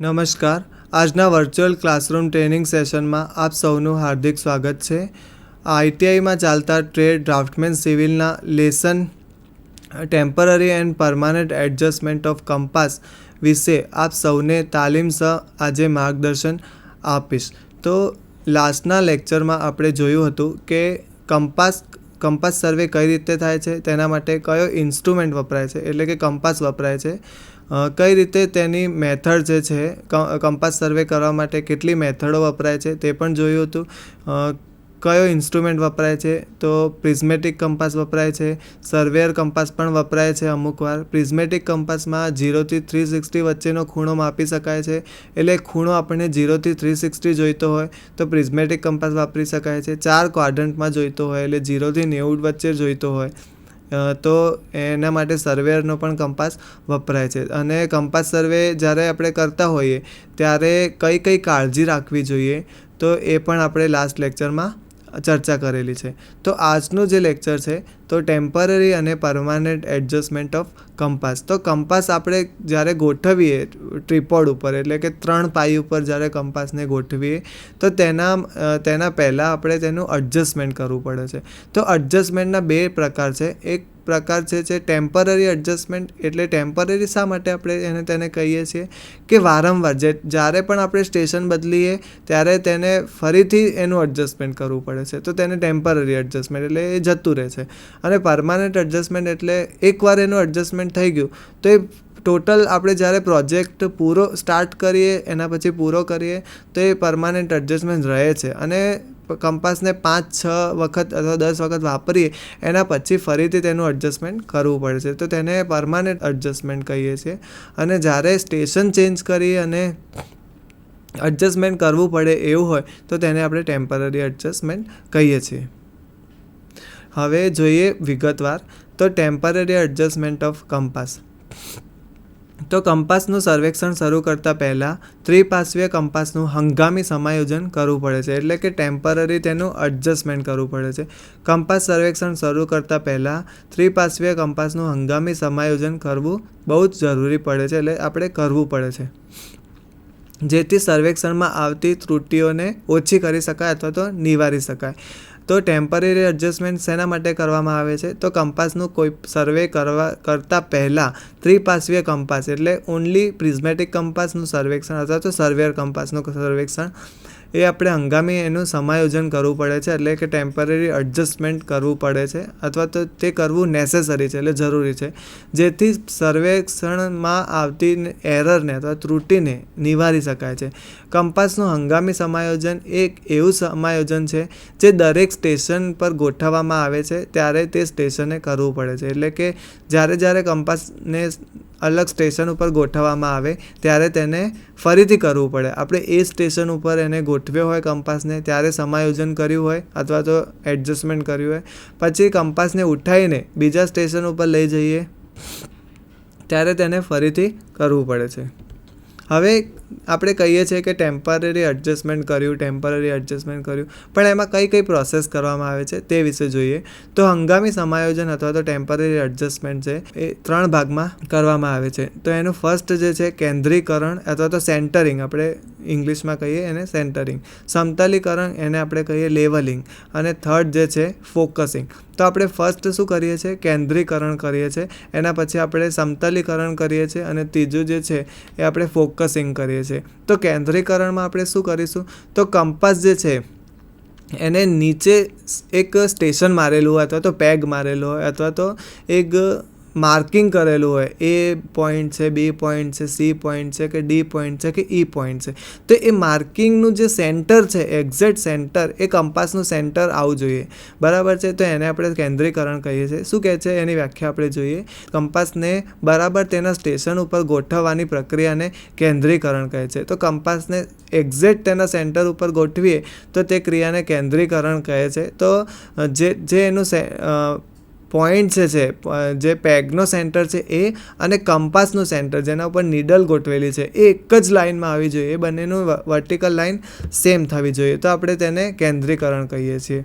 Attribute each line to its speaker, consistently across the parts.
Speaker 1: નમસ્કાર. આજના virtual classroom training સેશનમાં આપ સૌનું હાર્દિક સ્વાગત છે. આઈટીઆઈમાં ચાલતા ટ્રેડ ડ્રાફ્ટમેન સિવિલના lesson temporary and permanent adjustment of compass વિશે આપ સૌને તાલીમ સહ આજે માર્ગદર્શન આપીશ. તો લાસ્ટના લેક્ચરમાં આપણે જોયું હતું કે કંપાસ સર્વે કઈ રીતે થાય છે, તેના માટે કયો ઇન્સ્ટ્રુમેન્ટ વપરાય છે, એટલે કે કંપાસ વપરાય છે, કઈ રીતે તેની મેથડ જે છે કંપાસ સર્વે કરવા માટે કેટલી મેથડો વપરાય છે તે પણ જોયું હતું. કયો ઇન્સ્ટ્રુમેન્ટ વપરાય છે, તો પ્રિઝમેટિક કંપાસ વપરાય છે, સર્વેયર કંપાસ પણ વપરાય છે અમુકવાર. પ્રિઝમેટિક કંપાસમાં 0થી 360 વચ્ચેનો ખૂણો માપી શકાય છે, એટલે ખૂણો આપણને 0થી 360 જોઈતો હોય તો પ્રિઝમેટિક કંપાસ વાપરી શકાય છે. 4 ક્વાડ્રન્ટમાં જોઈતો હોય એટલે 0થી 90 વચ્ચે જોઈતો હોય તો એના માટે સર્વેયરનો પણ કંપાસ વપરાય છે. અને કંપાસ સર્વે જ્યારે આપણે કરતા હોઈએ ત્યારે કઈ કાળજી રાખવી જોઈએ તો એ પણ આપણે લાસ્ટ લેક્ચરમાં ચર્ચા કરેલી છે. તો આજનું જે લેક્ચર છે તો ટેમ્પરરી અને પરમાનન્ટ એડજસ્ટમેન્ટ ઓફ કંપાસ. તો કંપાસ આપણે જ્યારે ગોઠવીએ ટ્રીપોડ ઉપર, એટલે કે 3 પાઈ ઉપર જ્યારે કંપાસને ગોઠવીએ તો તેના પહેલાં આપણે તેનું એડજસ્ટમેન્ટ કરવું પડે છે. તો એડજસ્ટમેન્ટના 2 પ્રકાર છે. એક પ્રકાર છે ટેમ્પરરી એડજસ્ટમેન્ટ. એટલે ટેમ્પરરી શા માટે આપણે તેને કહીએ છીએ કે વારંવાર જ્યારે પણ આપણે સ્ટેશન બદલીએ ત્યારે તેને ફરીથી એનું એડજસ્ટમેન્ટ કરવું પડે છે, તો તેને ટેમ્પરરી એડજસ્ટમેન્ટ એટલે એ જતું રહે છે. અને પરમાનન્ટ એડજસ્ટમેન્ટ એટલે એકવાર એનું એડજસ્ટમેન્ટ થઈ ગયું તો એ ટોટલ આપણે જ્યારે પ્રોજેક્ટ પૂરો સ્ટાર્ટ કરીએ એના પછી પૂરો કરીએ તો એ પરમાનન્ટ એડજસ્ટમેન્ટ રહે છે. અને કંપાસને 5-6 વખત અથવા 10 વખત વાપરીએ એના પછી ફરીથી તેનું એડજસ્ટમેન્ટ કરવું પડે છે, તો તેને પરમાનન્ટ એડજસ્ટમેન્ટ કહીએ છીએ. અને જ્યારે સ્ટેશન ચેન્જ કરી અને એડજસ્ટમેન્ટ કરવું પડે એવું હોય તો તેને આપણે ટેમ્પરરી એડજસ્ટમેન્ટ કહીએ છીએ. હવે જોઈએ વિગતવાર. તો ટેમ્પરરી એડજસ્ટમેન્ટ ઓફ કંપાસ. તો કંપાસનું સર્વેક્ષણ શરૂ કરતાં પહેલાં ત્રિપાર્શ્વીય કંપાસનું હંગામી સમાયોજન કરવું પડે છે, એટલે કે ટેમ્પરરી તેનું એડજસ્ટમેન્ટ કરવું પડે છે. કંપાસ સર્વેક્ષણ શરૂ કરતાં પહેલાં ત્રિપાર્શ્વીય કંપાસનું હંગામી સમાયોજન કરવું બહુ જ જરૂરી પડે છે, એટલે આપણે કરવું પડે છે, જેથી સર્વેક્ષણમાં આવતી ત્રુટિઓને ઓછી કરી શકાય અથવા તો નિવારી શકાય. તો ટેમ્પરરી એડજસ્ટમેન્ટ શેના માટે કરવામાં આવે છે, તો કંપાસનું કોઈ સર્વે કરતાં પહેલાં ત્રિપાર્શ્વીય કંપાસ એટલે ઓનલી પ્રિઝમેટિક કંપાસનું સર્વેક્ષણ અથવા તો સર્વેયર કંપાસનું સર્વેક્ષણ એ આપણે હંગામી એનું સમાયોજન કરવું પડે છે, એટલે કે ટેમ્પરરી એડજસ્ટમેન્ટ કરવું પડે છે અથવા તો તે કરવું નેસેસરી છે, એટલે જરૂરી છે, જેથી સર્વેક્ષણમાં આવતી એરરને અથવા ત્રુટિને નિવારી શકાય છે. કંપાસનું હંગામી સમાયોજન એક એવું સમાયોજન છે જે દરેક સ્ટેશન પર ગોઠવવામાં આવે છે ત્યારે તે સ્ટેશને કરવું પડે છે. એટલે કે જ્યારે કંપાસને અલગ સ્ટેશન ઉપર ગોઠવવામાં આવે ત્યારે તેને ફરીથી કરવું પડે. આપણે એ સ્ટેશન ઉપર એને ગોઠવ્યો હોય કંપાસને ત્યારે સમાયોજન કર્યું હોય અથવા તો એડજસ્ટમેન્ટ કર્યું હોય, પછી કંપાસને ઉઠાવીને બીજા સ્ટેશન ઉપર લઈ જઈએ ત્યારે તેને ફરીથી કરવું પડે છે. હવે આપણે કહીએ છીએ કે ટેમ્પરરી એડજસ્ટમેન્ટ કર્યું, પણ એમાં કઈ પ્રોસેસ કરવામાં આવે છે તે વિશે જોઈએ. તો હંગામી સમાયોજન અથવા તો ટેમ્પરરી એડજસ્ટમેન્ટ છે એ 3 ભાગમાં કરવામાં આવે છે. તો એનું ફર્સ્ટ જે છે કેન્દ્રીકરણ અથવા તો સેન્ટરિંગ, આપણે ઇંગ્લિશમાં કહીએ એને સેન્ટરિંગ. સમતલીકરણ એને આપણે કહીએ લેવલિંગ. અને થર્ડ જે છે ફોકસિંગ. તો આપણે ફર્સ્ટ શું કરીએ છીએ, કેન્દ્રીકરણ કરીએ છીએ, એના પછી આપણે સમતલીકરણ કરીએ છીએ અને ત્રીજું જે છે એ આપણે ફોકસિંગ કરીએ છીએ. તો કેન્દ્રીકરણમાં આપણે શું કરીશું, તો કંપાસ જે છે એને નીચે એક સ્ટેશન મારેલું હોય અથવા તો પેગ મારેલું હોય અથવા તો એક માર્કિંગ કરેલું હોય, એ પોઈન્ટ છે, બી પોઈન્ટ છે, સી પોઈન્ટ છે કે ડી પોઈન્ટ છે કે ઈ પોઈન્ટ છે, તો એ માર્કિંગનું જે સેન્ટર છે, એક્ઝેક્ટ સેન્ટર, એ કંપાસનું સેન્ટર આવવું જોઈએ. બરાબર છે, તો એને આપણે કેન્દ્રીકરણ કહીએ છીએ. શું કહે છે એની વ્યાખ્યા આપણે જોઈએ. કંપાસને બરાબર તેના સ્ટેશન ઉપર ગોઠવવાની પ્રક્રિયાને કેન્દ્રીકરણ કહે છે. તો કંપાસને એક્ઝેક્ટ તેના સેન્ટર ઉપર ગોઠવીએ તો તે ક્રિયાને કેન્દ્રીકરણ કહે છે. તો જે એનું પોઈન્ટ છે જે પેગનો સેન્ટર છે એ અને કંપાસનું સેન્ટર જેના ઉપર નીડલ ગોઠવેલી છે એ એક જ લાઇનમાં આવી જોઈએ, એ બંનેનું વર્ટિકલ લાઇન સેમ થવી જોઈએ, તો આપણે તેને કેન્દ્રીકરણ કહીએ છીએ.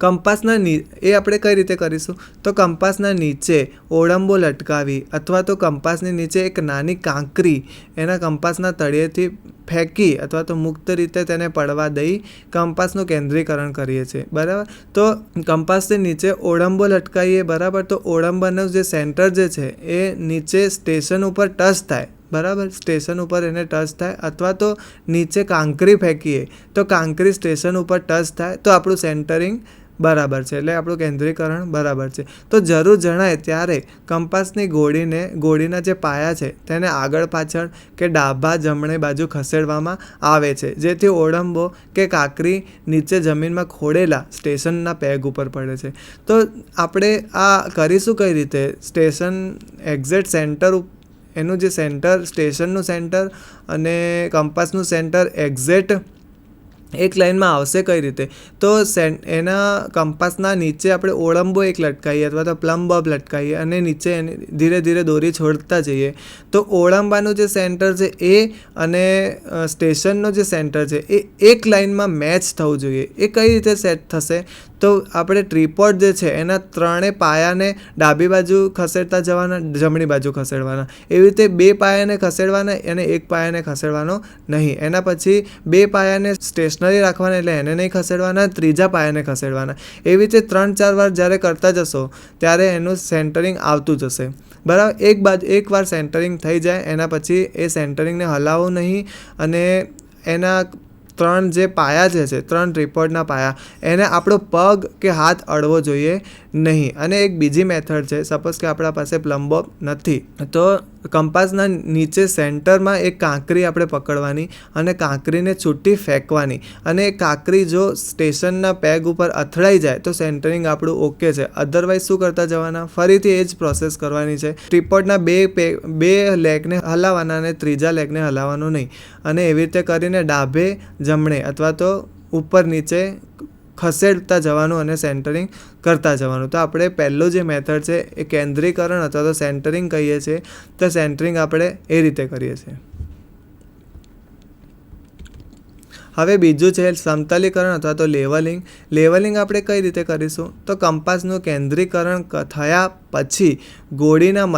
Speaker 1: કંપાસના એ આપણે કઈ રીતે કરીશું? તો કંપાસના નીચે ઓળંબો લટકાવી અથવા તો કંપાસની નીચે એક નાની કાંકરી એના કંપાસના તળિયેથી ફેંકી અથવા તો મુક્ત રીતે તેને પડવા દઈ કંપાસનું કેન્દ્રીકરણ કરીએ છીએ, બરાબર. તો કંપાસની નીચે ઓળંબો લટકાવીએ, બરાબર. તો ઓળંબાનું જે સેન્ટર જે છે એ નીચે સ્ટેશન ઉપર ટચ થાય, બરાબર. સ્ટેશન ઉપર એને ટચ થાય અથવા તો નીચે કાંકરી ફેંકીએ તો કાંકરી સ્ટેશન ઉપર ટચ થાય તો આપણું સેન્ટરિંગ બરાબર છે, એટલે આપણું કેન્દ્રીકરણ બરાબર છે. તો જરૂર જણાય ત્યારે કંપાસની ગોળીના જે પાયા છે તેને આગળ પાછળ કે ડાબા જમણે બાજુ ખસેડવામાં આવે છે, જેથી ઓળંબો કે કાંકરી નીચે જમીનમાં ખોડેલા સ્ટેશનના પેગ ઉપર પડે છે. તો આપણે આ કરીશું કઈ રીતે? સ્ટેશન એક્ઝેક્ટ સેન્ટર એનું જે સેન્ટર, સ્ટેશનનું સેન્ટર અને કંપાસનું સેન્ટર એક્ઝેક્ટ એક લાઇનમાં આવશે કઈ રીતે? તો એના કંપાસના નીચે આપણે ઓળંબો એક લટકાવીએ અથવા તો પ્લમ બોબ લટકાવીએ અને નીચે ધીરે ધીરે દોરી છોડતા જઈએ તો ઓળંબાનું જે સેન્ટર છે એ અને સ્ટેશનનો જે સેન્ટર છે એ એક લાઇનમાં મેચ થવું જોઈએ. એ કઈ રીતે સેટ થશે? તો આપણે ટ્રીપોડ જે છે એના ત્રણેય પાયાને ડાબી બાજુ ખસેડતા જવાના, જમણી બાજુ ખસેડવાના. એવી રીતે 2 પાયાને ખસેડવાના અને 1 પાયાને ખસેડવાનો નહીં. એના પછી 2 પાયાને સ્ટેશનરી રાખવાના એટલે એને નહીં ખસેડવાના, ત્રીજા પાયાને ખસેડવાના. એવી રીતે 3-4 વાર જ્યારે કરતા જશો ત્યારે એનું સેન્ટરિંગ આવતું જશે, બરાબર. એકવાર સેન્ટરિંગ થઈ જાય એના પછી એ સેન્ટરિંગને હલાવવું નહીં અને એના 3 જે પાયા છે 3 ટ્રીપોડના પાયા, એને આપણો પગ કે હાથ અડવો જોઈએ નહીં. અને એક બીજી મેથડ છે, સપોઝ કે આપણા પાસે પ્લમ બોબ નથી તો કંપાસના નીચે સેન્ટરમાં એક કાંકરી આપણે પકડવાની અને કાંકરીને છૂટી ફેંકવાની અને એ કાંકરી જો સ્ટેશનના પેગ ઉપર અથડાઈ જાય તો સેન્ટરિંગ આપણું ઓકે છે. અધરવાઇઝ શું કરતા જવાના? ફરીથી એ જ પ્રોસેસ કરવાની છે. ટ્રીપોડના બે લેગને હલાવવાના અને ત્રીજા લેગને હલાવવાનું નહીં અને એવી રીતે કરીને ડાબે જમણે અથવા તો ઉપર નીચે ખસેડતા જવાનું અને સેન્ટરિંગ કરતા જવાનું. તો આપણે પહેલું જે મેથડ છે એ કેન્દ્રીકરણ અથવા તો સેન્ટરિંગ કહીએ છીએ. તો સેન્ટરિંગ આપણે એ રીતે કરીએ છીએ. હવે બીજું છે સમતલીકરણ અથવા તો લેવલિંગ. લેવલિંગ આપણે કઈ રીતે કરીશું? તો કંપાસનું કેન્દ્રીકરણ થયા પછી ગોળીના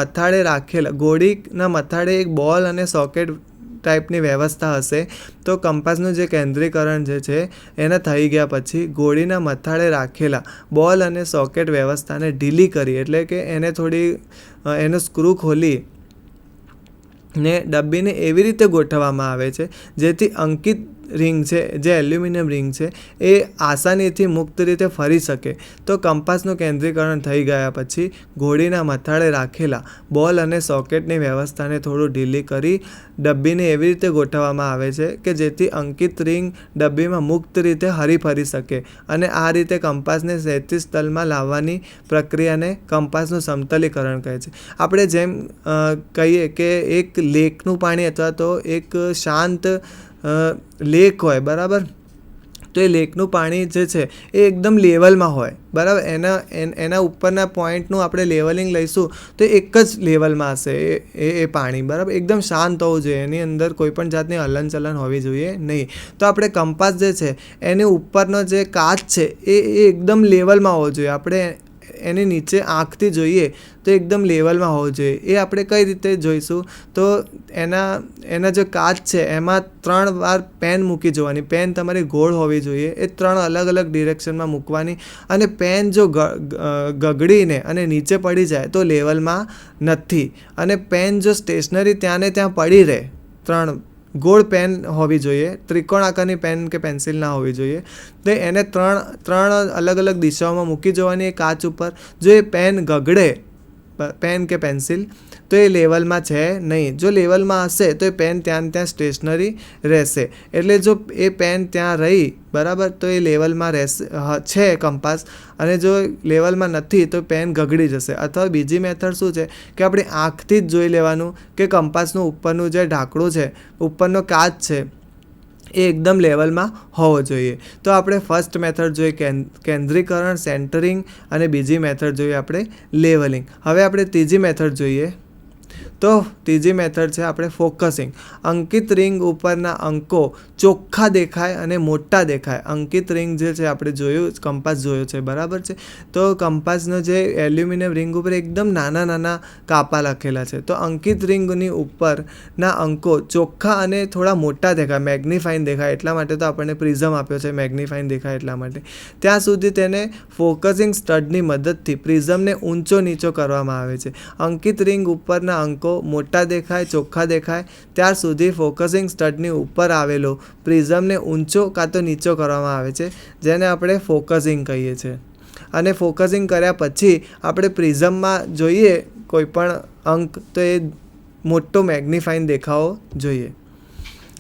Speaker 1: મથાળે એક બોલ અને સોકેટ ટાઈપની વ્યવસ્થા હશે. તો કંપાસનું જે કેન્દ્રીકરણ જે છે એના થઈ ગયા પછી ગોળીના મથાળે રાખેલા બોલ અને સોકેટ વ્યવસ્થાને ઢીલી કરી, એટલે કે એને થોડી એનો સ્ક્રૂ ખોલી ને ડબ્બીને એવી રીતે ગોઠવવામાં આવે છે જેથી અંકિત રિંગ છે, જે એલ્યુમિનિયમ રિંગ છે, એ આસાનીથી મુક્ત રીતે ફરી શકે. તો કંપાસનું કેન્દ્રીકરણ થઈ ગયા પછી ઘોડીના મથાળે રાખેલા બોલ અને સોકેટની વ્યવસ્થાને થોડું ઢીલી કરી ડબ્બીને એવી રીતે ગોઠવવામાં આવે છે કે જેથી અંકિત રિંગ ડબ્બીમાં મુક્ત રીતે હરીફરી શકે. અને આ રીતે કંપાસને ક્ષૈતિજ તલમાં લાવવાની પ્રક્રિયાને કંપાસનું સમતલીકરણ કહે છે. આપણે જેમ કહીએ કે એક લેકનું પાણી અથવા તો એક શાંત લેક હોય, બરાબર. તો એ લેકનું પાણી જે છે એ એકદમ લેવલમાં હોય, બરાબર. એના ઉપરના પોઈન્ટનું આપણે લેવલિંગ લઈશું તો એક જ લેવલમાં હશે એ પાણી, બરાબર. એકદમ શાંત હોવું જોઈએ, એની અંદર કોઈ પણ જાતની હલનચલન હોવી જોઈએ નહીં. તો આપણે કંપાસ જે છે એની ઉપરનો જે કાચ છે એ એકદમ લેવલમાં હોવો જોઈએ. આપણે એની નીચે આંખથી જોઈએ તો એકદમ લેવલમાં હોવો જોઈએ. એ આપણે કઈ રીતે જોઈશું? તો એના જે કાચ છે એમાં 3 વાર પેન મૂકી જોવાની. પેન તમારી ગોળ હોવી જોઈએ. એ 3 અલગ અલગ ડિરેક્શનમાં મૂકવાની અને પેન જો ગગડીને અને નીચે પડી જાય તો લેવલમાં નથી. અને પેન જો સ્ટેશનરી ત્યાં ને ત્યાં પડી રહે, 3 ગોળ પેન હોવી જોઈએ, ત્રિકોણ આકારની પેન કે પેન્સિલ ના હોવી જોઈએ. તો એને 3 અલગ અલગ દિશાઓમાં મૂકી જોવાની એ કાચ ઉપર. જો એ પેન ગગડે, પેન કે પેન્સિલ, તો એ લેવલમાં છે નહીં. જો લેવલમાં હશે તો એ પેન ત્યાં સ્ટેશનરી રહેશે. એટલે જો એ પેન ત્યાં રહી, બરાબર, તો એ લેવલમાં છે કંપાસ. અને જો લેવલમાં નથી તો પેન ગગડી જશે. અથવા બીજી મેથડ શું છે કે આપણે આંખથી જ જોઈ લેવાનું કે કંપાસનું ઉપરનું જે ઢાંકણું છે, ઉપરનો કાચ છે, એ એકદમ લેવલમાં હોવો જોઈએ. તો આપણે ફર્સ્ટ મેથડ જોઈએ કેન્દ્રીકરણ, સેન્ટરિંગ, અને બીજી મેથડ જોઈએ આપણે લેવલિંગ. હવે આપણે ત્રીજી મેથડ જોઈએ. તો ત્રીજી મેથડ છે આપણે ફોકસિંગ. અંકિત રિંગ ઉપરના અંકો ચોખ્ખા દેખાય અને મોટા દેખાય. અંકિત રિંગ જે છે આપણે જોયું, કંપાસ જોયો છે, બરાબર છે. તો કંપાસનો જે એલ્યુમિનિયમ રિંગ ઉપર એકદમ નાના નાના કાપા લખેલા છે. તો અંકિત રિંગની ઉપરના અંકો ચોખ્ખા અને થોડા મોટા દેખાય, મેગ્નિફાઈન દેખાય. એટલા માટે તો આપણને પ્રિઝમ આપ્યો છે, મેગ્નિફાઈન દેખાય એટલા માટે. ત્યાં સુધી તેને ફોકસિંગ સ્ટડની મદદથી પ્રિઝમને ઊંચો નીચો કરવામાં આવે છે. અંકિત રિંગ ઉપરના અંકો મોટા દેખાય, ચોખ્ખા દેખાય ત્યાર સુધી ફોકસિંગ સ્ટડની ઉપર આવેલો પ્રિઝમને ઊંચો કાં તો નીચો કરવામાં આવે છે, જેને આપણે ફોકસિંગ કહીએ છીએ. અને ફોકસિંગ કર્યા પછી આપણે પ્રિઝમમાં જોઈએ કોઈ પણ અંક તો એ મોટો મેગ્નિફાઈન દેખાવો જોઈએ.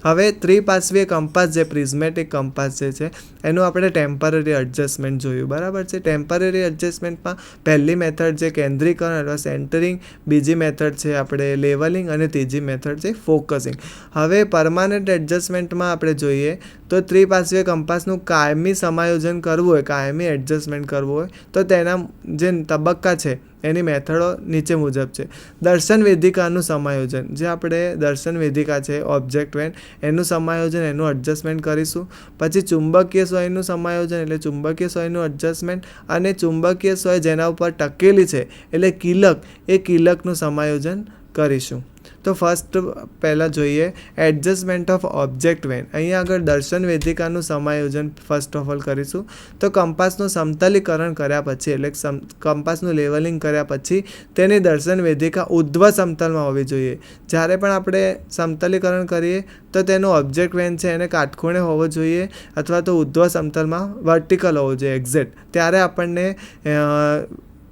Speaker 1: હવે ત્રિપાર્શ્વીય કંપાસ જે પ્રિઝમેટિક કંપાસ જે છે એનું આપણે ટેમ્પરરી એડજસ્ટમેન્ટ જોયું, બરાબર છે. ટેમ્પરરી એડજસ્ટમેન્ટમાં પહેલી મેથડ છે કેન્દ્રીકરણ અથવા સેન્ટરિંગ, બીજી મેથડ છે આપણે લેવલિંગ અને ત્રીજી મેથડ છે ફોકસિંગ. હવે પરમાનન્ટ એડજસ્ટમેન્ટમાં આપણે જોઈએ તો ત્રિપાર્શ્વીય કંપાસનું કાયમી સમાયોજન કરવું હોય, કાયમી એડજસ્ટમેન્ટ કરવું હોય તો તેના જે તબક્કા છે એની મેથડો નીચે મુજબ છે. દર્શન વેદિકાનું સમાયોજન, જે આપણે દર્શન વેદિકા છે ઓબ્જેક્ટ વેન, એનું સમાયોજન, એનું એડજસ્ટમેન્ટ કરીશું. પછી ચુંબકીય સોયનું સમાયોજન એટલે ચુંબકીય સોયનું એડજસ્ટમેન્ટ, અને ચુંબકીય સોય જેના ઉપર ટકેલી છે એટલે કિલક, એ કિલકનું સમાયોજન કરીશું. તો ફર્સ્ટ પહેલાં જોઈએ એડજસ્ટમેન્ટ ઓફ ઓબ્જેક્ટ વેન. અહીંયા આગળ દર્શન વેદિકાનું સમાયોજન ફર્સ્ટ ઓફ ઓલ કરીશું. તો કંપાસનું સમતલીકરણ કર્યા પછી એટલે કંપાસનું લેવલિંગ કર્યા પછી તેની દર્શન વેદિકા ઉધ્વ સમતલમાં હોવી જોઈએ. જ્યારે પણ આપણે સમતલીકરણ કરીએ તો તેનો ઓબ્જેક્ટ વેન છે એને કાટખૂણે હોવો જોઈએ અથવા તો ઉધ્વ સમતલમાં વર્ટિકલ હોવો જોઈએ એક્ઝેક્ટ. ત્યારે આપણને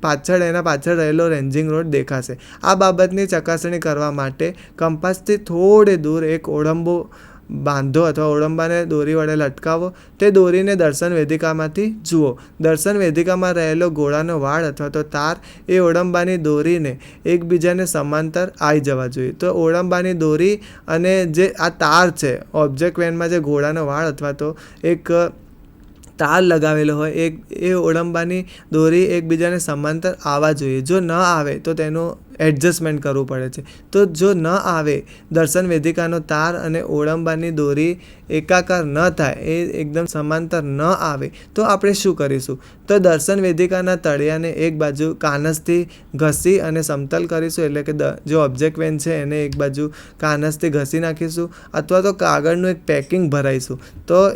Speaker 1: એના પાછળ રહેલો રેન્જિંગ રોડ દેખાશે. આ બાબતની ચકાસણી કરવા માટે કંપાસથી થોડે દૂર એક ઓળંબો બાંધો અથવા ઓળંબાને દોરી વડે લટકાવો. તે દોરીને દર્શન વેદિકામાંથી જુઓ. દર્શન વેદિકામાં રહેલો ગોળાનો વાળ અથવા તો તાર એ ઓળંબાની દોરીને એકબીજાને સમાંતર આવી જવા જોઈએ. તો ઓળંબાની દોરી અને જે આ તાર છે ઓબ્જેક્ટ વેનમાં, જે ગોળાનો વાળ અથવા તો એક તાર લગાવેલો હોય એ ઓળંબાની દોરી એકબીજાને સમાંતર આવવા જોઈએ. જો ન આવે તો તેનું એડજસ્ટમેન્ટ કરવું પડે છે. તો જો ન આવે, દર્શન વેદિકાનો તાર અને ઓળંબાની દોરી એકાકાર ન થાય, એ એકદમ સમાંતર ન આવે તો આપણે શું કરીશું? તો દર્શન વેદિકાના તળિયાને એક બાજુ કાનસથી ઘસી અને સમતલ કરીશું. એટલે કે જે ઓબ્જેક્ટ વેન છે એને એક બાજુ કાનસથી ઘસી નાખીશું અથવા તો કાગળનું એક પેકિંગ ભરાઈશું. તો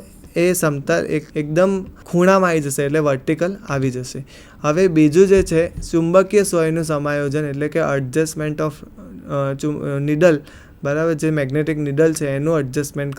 Speaker 1: એ સમતલ એકદમ ખૂણામાં આવી જશે એટલે વર્ટિકલ આવી જશે. હવે બીજું જે છે ચુંબકીય સોયનું સમાયોજન એટલે કે એડજસ્ટમેન્ટ ઓફ નીડલ, બરાબર, જે મેગ્નેટિક નીડલ છે એનું એડજસ્ટમેન્ટ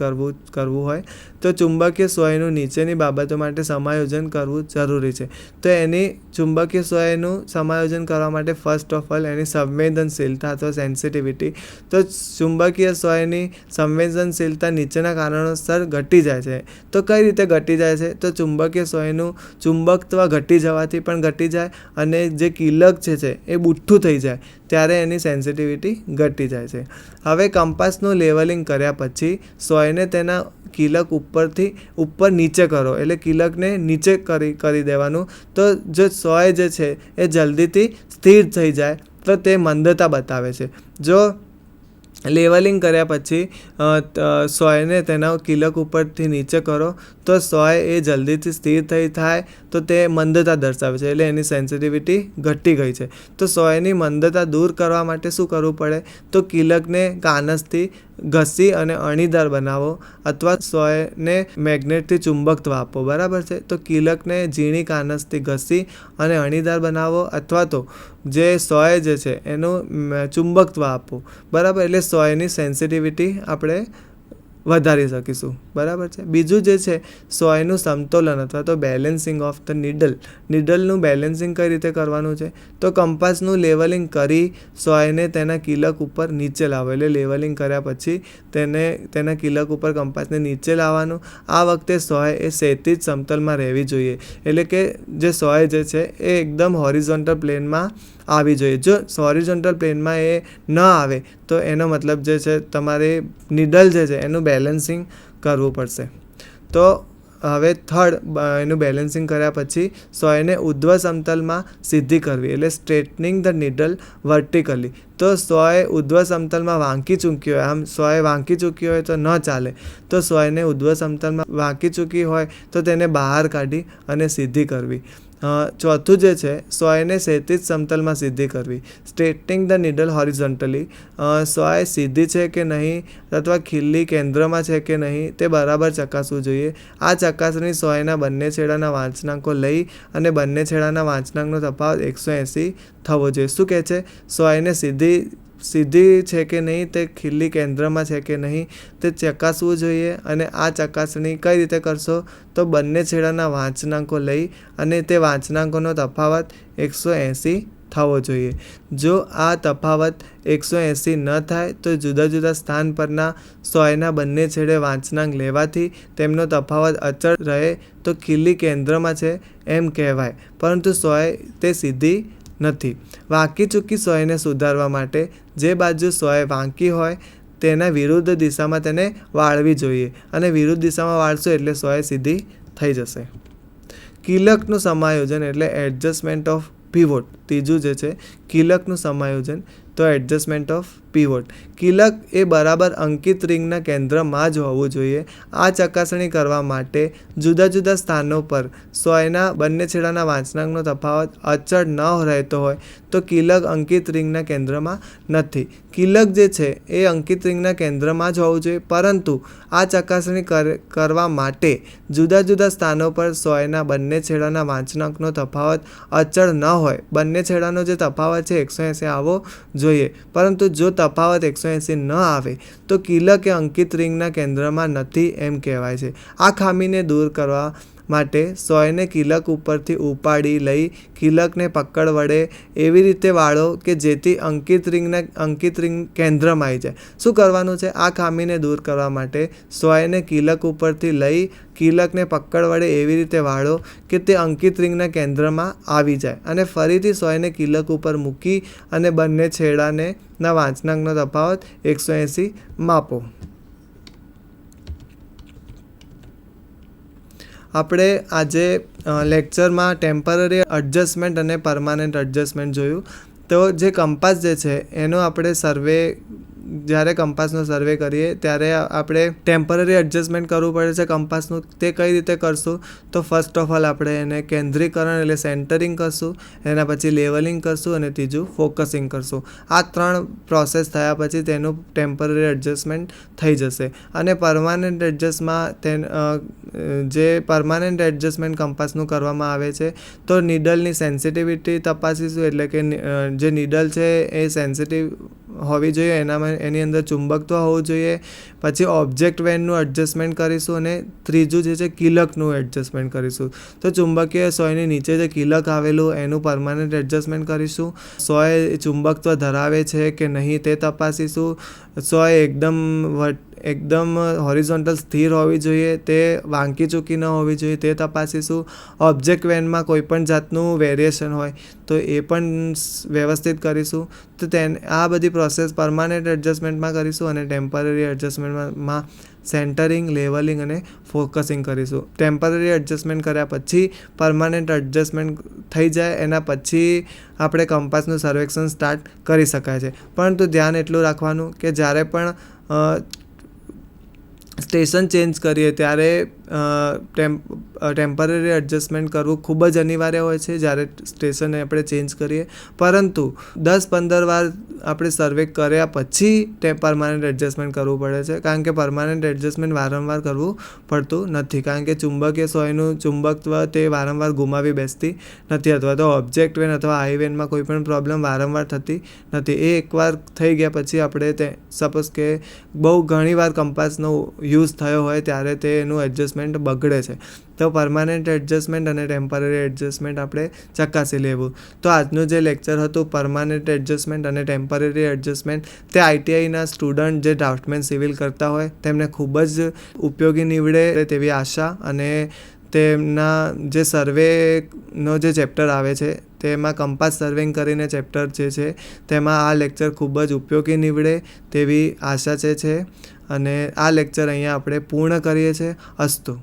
Speaker 1: કરવું હોય તો ચુંબકીય સોયનું નીચેની બાબતો માટે સમાયોજન કરવું જરૂરી છે. તો એની ચુંબકીય સોયનું સમાયોજન કરવા માટે ફર્સ્ટ ઓફ ઓલ એની સંવેદનશીલતા અથવા સેન્સિટિવિટી. તો ચુંબકીય સોયની સંવેદનશીલતા નીચેના કારણોસર ઘટી જાય છે. તો કઈ રીતે ઘટી જાય છે? તો ચુંબકીય સોયનું ચુંબકત્વ ઘટી જવાથી પણ ઘટી જાય, અને જે કિલક છે એ બુઠ્ઠું થઈ જાય ત્યારે એની સેન્સિટિવિટી ઘટી જાય છે. હવે કંપાસનું લેવલિંગ કર્યા પછી સોયને તેના કિલક ઉપર નીચે કરો, એટલે કિલકને નીચે કરી દેવાનું. તો જો સોય જે છે એ જલ્દીથી સ્થિર થઈ જાય તો તે મંદતા બતાવે છે. જો લેવલિંગ કર્યા પછી સોયને તેના કિલક ઉપરથી નીચે કરો તો સોય એ જલ્દીથી સ્થિર થાય તો તે મંદતા દર્શાવે છે, એટલે એની સેન્સિટિવિટી ઘટી ગઈ છે. તો સોયની મંદતા દૂર કરવા માટે શું કરવું પડે? તો કિલકને કાનસથી ઘસી અને અણીદાર બનાવો અથવા સોયને મેગ્નેટથી ચુંબકત્વ આપો, બરાબર છે. તો કિલકને ઝીણી કાનસથી ઘસી અને અણીદાર બનાવો અથવા તો જે સોય જે છે એનું ચુંબકત્વ આપો, બરાબર. એટલે સોયની સેન્સિટિવિટી આપણે વધારી શકીશું, બરાબર છે. બીજું જે છે સોયનું સમતોલન અથવા તો બેલેન્સિંગ ઓફ ધ નીડલનું બેલેન્સિંગ કઈ રીતે કરવાનું છે? તો કંપાસનું લેવલિંગ કરી સોયને તેના કિલક ઉપર નીચે લાવો. એટલે લેવલિંગ કર્યા પછી તેના કિલક ઉપર કંપાસને નીચે લાવવાનું. આ વખતે સોય એ ક્ષૈતિજ સમતલમાં રહેવી જોઈએ. એટલે કે જે સોય જે છે એ એકદમ હોરિઝોન્ટલ પ્લેનમાં આવી જોઈએ. જો હોરિઝોન્ટલ પ્લેનમાં એ ન આવે તો એનો મતલબ જે છે તમારે નીડલ જે છે એનું બેલેન્સિંગ કરવું પડશે. તો હવે થર્ડ, એનું બેલેન્સિંગ કર્યા પછી સોયને ઉધ્વ સમતલમાં સીધી કરવી એટલે સ્ટ્રેટનિંગ ધ નીડલ વર્ટિકલી. તો સોય ઉધ્વ સમતલમાં વાંકી ચૂકી હોય, આમ સોય વાંકી ચૂકી હોય તો ન ચાલે. તો સોયને ઉધ્વ સમતલમાં વાંકી ચૂકી હોય તો તેને બહાર કાઢી અને સીધી કરવી. ચોથું જે છે, સોયને ક્ષૈતિજ સમતલમાં સીધી કરવી. Straightening the needle horizontally. સોય સીધી છે કે નહીં અથવા ખીલ્લી કેન્દ્રમાં છે કે નહીં તે બરાબર ચકાસવું જોઈએ. આ ચકાસણી સોયના બંને છેડાના વાંચનાંકો લઈ અને બંને છેડાના વાંચનાંકનો તફાવત 180 થવો જોઈએ. શું કહે છે? સોયને સીધી છે કે નહીં, તે ખીલ્લી કેન્દ્રમાં છે કે નહીં તે ચકાસવું જોઈએ. અને આ ચકાસણી કઈ રીતે કરશો? તો બંને છેડાના વાંચનાંકો લઈ અને તે વાંચનાંકોનો તફાવત 180 થવો જોઈએ. જો આ તફાવત 180 ન થાય તો જુદા જુદા સ્થાન પરના સોયના બંને છેડે વાંચનાંક લેવાથી તેમનો તફાવત અચળ રહે તો ખીલ્લી કેન્દ્રમાં છે એમ કહેવાય, પરંતુ સોય તે સીધી નથી. વાંકી ચૂકી સોયને સુધારવા માટે જે બાજુ સોય વાંકી હોય તેના વિરુદ્ધ દિશામાં તેને વાળવી જોઈએ, અને વિરુદ્ધ દિશામાં વાળશો એટલે સોય સીધી થઈ જશે. કિલકનું સમાયોજન એટલે એડજસ્ટમેન્ટ ઓફ પીવોટ. ત્રીજું જે છે કિલકનું સમાયોજન, તો એડજસ્ટમેન્ટ ઓફ પીવોટ. કિલક એ બરાબર અંકિત રિંગના કેન્દ્રમાં જ હોવું જોઈએ. આ ચકાસણી કરવા માટે જુદા જુદા સ્થાનો પર સોયના બંને છેડાના વાંચનાંકનો તફાવત અચળ ન રહેતો હોય તો કિલક અંકિત રિંગના કેન્દ્રમાં નથી. કિલક જે છે એ અંકિત રિંગના કેન્દ્રમાં જ હોવું જોઈએ, પરંતુ આ ચકાસણી કરવા માટે જુદા જુદા સ્થાનો પર સોયના બંને છેડાના વાંચનાંકનો તફાવત અચળ ન હોય. બંને છેડાનો જે તફાવત છે 180 આવવો જોઈએ, પરંતુ જો તફાવત 180 ન આવે તો કિલક એ અંકિત રિંગના કેન્દ્રમાં નથી એમ કહેવાય છે. આ ખામીને દૂર કરવા માટે સોયને કિલક ઉપરથી ઉપાડી લઈ કિલકને પકડ વડે એવી રીતે વાળો કે જેથી અંકિત રિંગ કેન્દ્રમાં આવી જાય. શું કરવાનું છે? આ ખામીને દૂર કરવા માટે સોયને કિલક ઉપરથી લઈ કિલકને પકડ વડે એવી રીતે વાળો કે તે અંકિત રિંગના કેન્દ્રમાં આવી જાય, અને ફરીથી સોયને કિલક ઉપર મૂકી અને બંને છેડાના વાંચનાંકનો તફાવત 180 માપો. આપણે આજે લેક્ચરમાં ટેમ્પરરી એડજસ્ટમેન્ટ અને પરમાનન્ટ એડજસ્ટમેન્ટ જોયું. તો જે કંપાસ જે છે એનો આપણે જ્યારે કંપાસનો સર્વે કરીએ ત્યારે આપણે ટેમ્પરરી એડજસ્ટમેન્ટ કરવું પડે છે કંપાસનું. તે કઈ રીતે કરશું? તો ફર્સ્ટ ઓફ ઓલ આપણે એને કેન્દ્રીકરણ એટલે સેન્ટરિંગ કરશું, એના પછી લેવલિંગ કરશું અને ત્રીજું ફોકસિંગ કરશું. આ 3 પ્રોસેસ થયા પછી તેનું ટેમ્પરરી એડજસ્ટમેન્ટ થઈ જશે. અને પરમાનન્ટ એડજસ્ટમાં જે પરમાનન્ટ એડજસ્ટમેન્ટ કંપાસનું કરવામાં આવે છે તો નીડલની સેન્સિટિવિટી તપાસીશું, એટલે કે જે નીડલ છે એ સેન્સિટિવ હોવી જોઈએ, એની અંદર ચુંબકત્વ હોવું જોઈએ. પછી ઓબ્જેક્ટ વેનનું એડજસ્ટમેન્ટ કરીશું અને ત્રીજું જે છે કિલકનું એડજસ્ટમેન્ટ કરીશું. તો ચુંબકીય સોયની નીચે જે કિલક આવેલું એનું પરમાનન્ટ એડજસ્ટમેન્ટ કરીશું. સોય ચુંબકત્વ ધરાવે છે કે નહીં તે તપાસીશું. સોય એકદમ હોરિઝોન્ટલ સ્થિર હોવી જોઈએ, તે વાંકી ચૂકી ન હોવી જોઈએ તે તપાસીશું. ઓબ્જેક્ટ વેનમાં કોઈ પણ જાતનું વેરિએશન હોય તો એ પણ વ્યવસ્થિત કરીશું. તો આ બધી પ્રોસેસ પરમાનન્ટ એડજસ્ટમેન્ટમાં કરીશું, અને ટેમ્પરરી એડજસ્ટમેન્ટમાં સેન્ટરિંગ, લેવલિંગ અને ફોકસિંગ કરીશું. ટેમ્પરરી એડજસ્ટમેન્ટ કર્યા પછી પરમાનન્ટ એડજસ્ટમેન્ટ થઈ જાય એના પછી આપણે કંપાસનું સર્વેક્ષણ સ્ટાર્ટ કરી શકાય છે. પરંતુ ધ્યાન એટલું રાખવાનું કે જ્યારે પણ સ્ટેશન ચેન્જ કરીએ ત્યારે ટેમ્પરરી એડજસ્ટમેન્ટ કરવું ખૂબ જ અનિવાર્ય હોય છે જ્યારે સ્ટેશન આપણે ચેન્જ કરીએ. પરંતુ 10-15 વાર આપણે સર્વે કર્યા પછી પરમાનન્ટ એડજસ્ટમેન્ટ કરવું પડે છે, કારણ કે પરમાનન્ટ એડજસ્ટમેન્ટ વારંવાર કરવું પડતું નથી, કારણ કે ચુંબકીય સોયનું ચુંબકત્વ તે વારંવાર ગુમાવી બેસતી નથી, અથવા તો ઓબ્જેક્ટ વેન અથવા આઈ વેનમાં કોઈ પણ પ્રોબ્લેમ વારંવાર થતી નથી. એ એકવાર થઈ ગયા પછી આપણે સપોઝ કે બહુ ઘણીવાર કંપાસનો યુઝ થયો હોય ત્યારે તેનું એડજસ્ટમેન્ટ બગડે છે, તો પરમાનન્ટ એડજસ્ટમેન્ટ અને ટેમ્પરરી એડજસ્ટમેન્ટ આપણે ચકાસી લેવું. તો આજનું જે લેક્ચર હતું પરમાનન્ટ એડજસ્ટમેન્ટ અને ટેમ્પરરી એડજસ્ટમેન્ટ, તે આઈટીઆઈના સ્ટુડન્ટ જે ડ્રાફ્ટમેન સિવિલ કરતા હોય તેમને ખૂબ જ ઉપયોગી નીવડે તેવી આશા, અને તેમના જે સર્વેનો જે ચેપ્ટર આવે છે તેમાં કંપાસ સર્વેઇંગ કરીને ચેપ્ટર જે છે તેમાં આ લેક્ચર ખૂબ જ ઉપયોગી નીવડે તેવી આશા છે. અને આ લેક્ચર અહીંયા આપણે પૂર્ણ કરીએ છીએ. અસ્તુ.